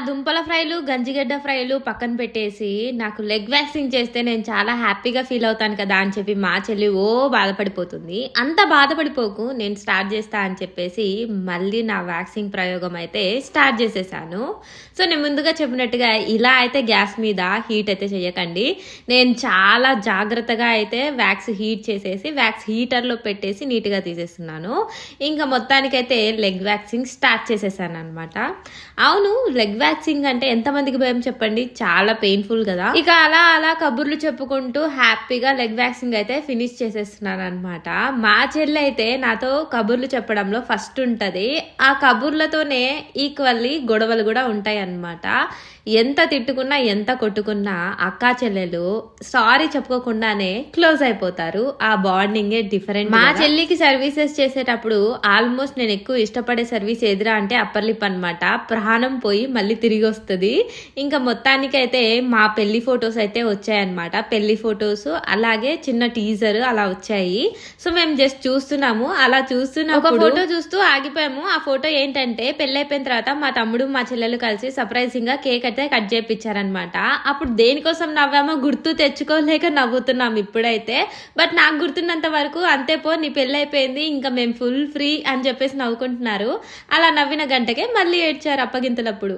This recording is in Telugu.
దుంపల ఫ్రైలు, గంజిగడ్డ ఫ్రైలు పక్కన పెట్టేసి, నాకు లెగ్ వ్యాక్సింగ్ చేస్తే నేను చాలా హ్యాపీగా ఫీల్ అవుతాను కదా అని చెప్పి మా చెల్లి బాధపడిపోతుంది. అంత బాధపడిపోకు, నేను స్టార్ట్ చేస్తా అని చెప్పేసి మళ్ళీ నా వ్యాక్సింగ్ ప్రయోగం అయితే స్టార్ట్ చేసేసాను. సో నేను ముందుగా చెప్పినట్టుగా ఇలా అయితే గ్యాస్ మీద హీట్ అయితే చేయకండి. నేను చాలా జాగ్రత్తగా అయితే వ్యాక్స్ హీట్ చేసేసి వ్యాక్స్ హీటర్లో పెట్టేసి నీట్గా తీసేస్తున్నాను. ఇంకా మొత్తానికైతే లెగ్ వ్యాక్సింగ్ స్టార్ట్ చేసేసాను అనమాట. అవును, లెగ్ వ్యాక్సింగ్ అంటే ఎంతమందికి భయం చెప్పండి, చాలా పెయిన్ఫుల్ కదా. ఇక అలా అలా కబుర్లు చెప్పుకుంటూ హ్యాపీగా లెగ్ వ్యాక్సింగ్ అయితే ఫినిష్ చేసేస్తున్నాను అనమాట. మా చెల్లి అయితే నాతో కబుర్లు చెప్పడంలో ఫస్ట్ ఉంటది. ఆ కబుర్లతోనే ఈక్వల్లీ గొడవలు కూడా ఉంటాయి అన్నమాట. ఎంత తిట్టుకున్నా ఎంత కొట్టుకున్నా అక్కా చెల్లెలు సారీ చెప్పుకోకుండానే క్లోజ్ అయిపోతారు. ఆ బాండింగే డిఫరెంట్. మా చెల్లికి సర్వీసెస్ చేసేటప్పుడు ఆల్మోస్ట్ నేను ఎక్కువ ఇష్టపడే సర్వీస్ ఎదురా అంటే అప్పర్ లిప్ అనమాట. ప్రాణం పోయి మళ్ళీ తిరిగి వస్తుంది. ఇంకా మొత్తానికైతే మా పెళ్లి ఫొటోస్ అయితే వచ్చాయన్నమాట. పెళ్లి ఫొటోస్ అలాగే చిన్న టీజర్ అలా వచ్చాయి. సో మేము జస్ట్ చూస్తున్నాము. అలా చూస్తున్న ఒక ఫోటో చూస్తూ ఆగిపోయాము. ఆ ఫోటో ఏంటంటే పెళ్లి అయిపోయిన తర్వాత మా తమ్ముడు మా చెల్లెలు కలిసి సర్ప్రైజింగ్ గా కేక్ అయితే కట్ చేయించారనమాట. అప్పుడు దేనికోసం నవ్వామో గుర్తు తెచ్చుకోలేక నవ్వుతున్నాం ఇప్పుడైతే. బట్ నాకు గుర్తున్నంత వరకు అంతే, పో నీ పెళ్లి అయిపోయింది ఇంకా మేము ఫుల్ ఫ్రీ అని చెప్పేసి నవ్వుకుంటున్నారు. అలా నవ్విన గంటకే మళ్ళీ ఏడ్చారు అప్పగింతలప్పుడు.